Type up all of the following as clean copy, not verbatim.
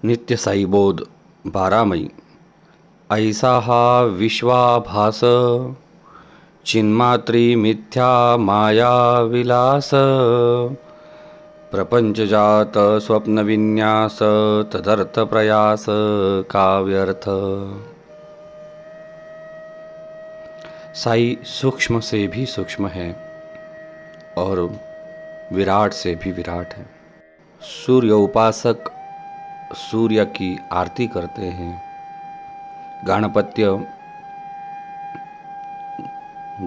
नित्य साई बोध 12 मई। ऐसा हा विश्वाभास चिन्मात्री मिथ्या माया विलास प्रपंच जात स्वप्न विन्यास तदर्थ प्रयास काव्यर्थ। साई सूक्ष्म से भी सूक्ष्म है और विराट से भी विराट है। सूर्य उपासक सूर्य की आरती करते हैं। गणपत्य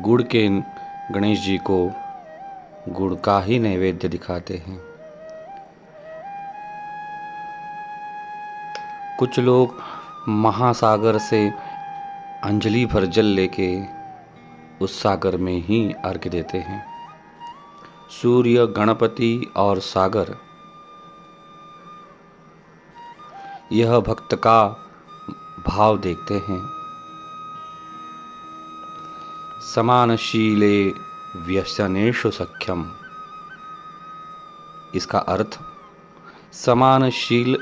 गुड़ के गणेश जी को गुड़ का ही नैवेद्य दिखाते हैं। कुछ लोग महासागर से अंजलि भर जल लेके उस सागर में ही अर्घ्य देते हैं। सूर्य, गणपति और सागर, यह भक्त का भाव देखते हैं। समानशीले व्यसनेषु सख्यम, इसका अर्थ समानशील,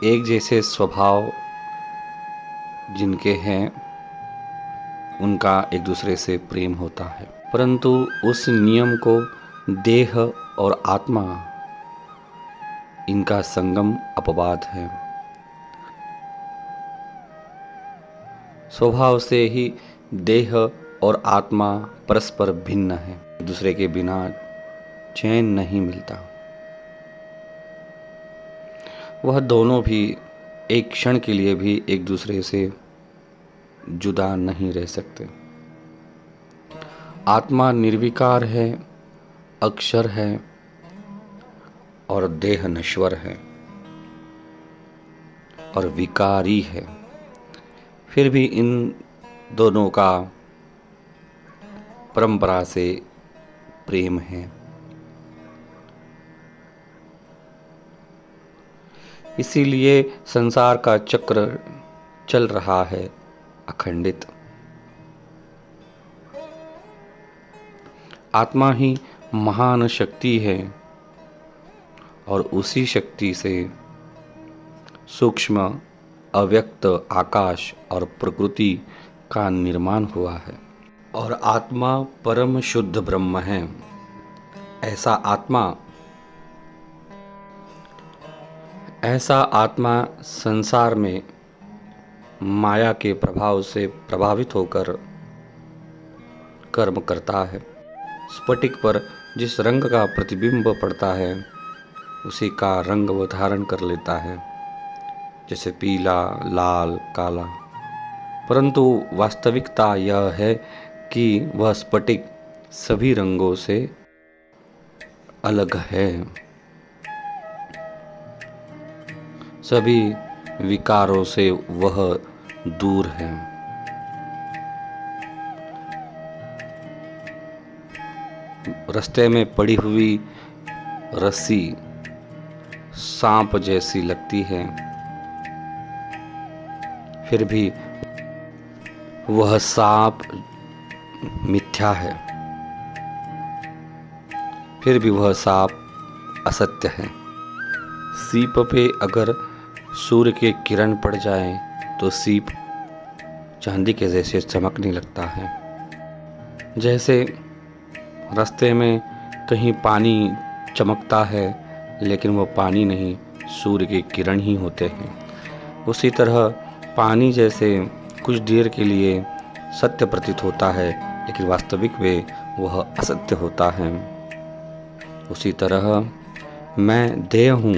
एक जैसे स्वभाव जिनके हैं उनका एक दूसरे से प्रेम होता है, परंतु उस नियम को देह और आत्मा, इनका संगम अपवाद है। स्वभाव से ही देह और आत्मा परस्पर भिन्न है। दूसरे के बिना चैन नहीं मिलता। वह दोनों भी एक क्षण के लिए भी एक दूसरे से जुदा नहीं रह सकते। आत्मा निर्विकार है, अक्षर है और देह नश्वर है और विकारी है। फिर भी इन दोनों का परंपरा से प्रेम है। इसीलिए संसार का चक्र चल रहा है अखंडित। आत्मा ही महान शक्ति है और उसी शक्ति से सूक्ष्म अव्यक्त आकाश और प्रकृति का निर्माण हुआ है। और आत्मा परम शुद्ध ब्रह्म है। ऐसा आत्मा संसार में माया के प्रभाव से प्रभावित होकर कर्म करता है। स्फटिक पर जिस रंग का प्रतिबिंब पड़ता है उसी का रंग वो धारण कर लेता है, जैसे पीला, लाल, काला। परंतु वास्तविकता यह है कि वह स्फटिक सभी रंगों से अलग है, सभी विकारों से वह दूर है। रास्ते में पड़ी हुई रस्सी सांप जैसी लगती है, फिर भी वह सांप मिथ्या है, फिर भी वह सांप असत्य है। सीप पे अगर सूर्य के किरण पड़ जाए तो सीप चांदी के जैसे चमकने लगता है। जैसे रास्ते में कहीं पानी चमकता है लेकिन वह पानी नहीं, सूर्य के किरण ही होते हैं। उसी तरह पानी जैसे कुछ देर के लिए सत्य प्रतीत होता है लेकिन वास्तविक में वह असत्य होता है। उसी तरह मैं देह हूँ,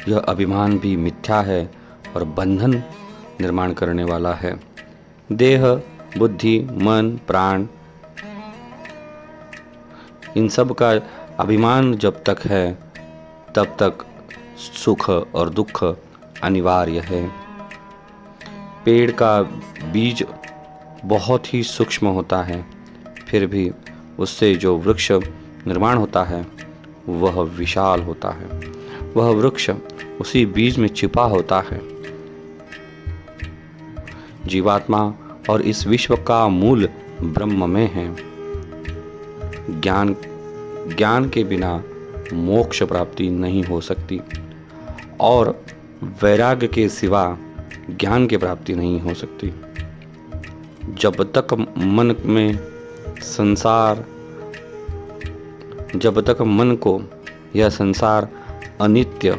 यह अभिमान भी मिथ्या है और बंधन निर्माण करने वाला है। देह, बुद्धि, मन, प्राण, इन सब का अभिमान जब तक है तब तक सुख और दुख अनिवार्य है। पेड़ का बीज बहुत ही सूक्ष्म होता है, फिर भी उससे जो वृक्ष निर्माण होता है वह विशाल होता है। वह वृक्ष उसी बीज में छिपा होता है। जीवात्मा और इस विश्व का मूल ब्रह्म में है। ज्ञान के बिना मोक्ष प्राप्ति नहीं हो सकती। और वैराग्य के सिवा ज्ञान की प्राप्ति नहीं हो सकती। जब तक मन को यह संसार अनित्य,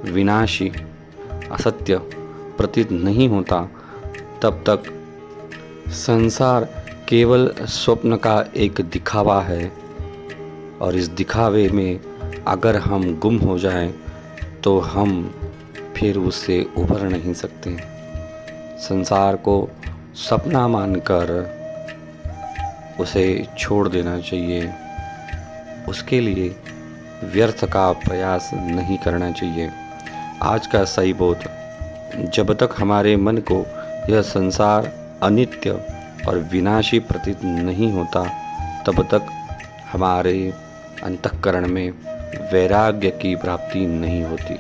विनाशी, असत्य प्रतीत नहीं होता, तब तक संसार केवल स्वप्न का एक दिखावा है, और इस दिखावे में अगर हम गुम हो जाएं तो हम फिर उससे उभर नहीं सकते। संसार को सपना मानकर उसे छोड़ देना चाहिए, उसके लिए व्यर्थ का प्रयास नहीं करना चाहिए। आज का सही बोध, जब तक हमारे मन को यह संसार अनित्य और विनाशी प्रतीत नहीं होता, तब तक हमारे अंतःकरण में वैराग्य की प्राप्ति नहीं होती।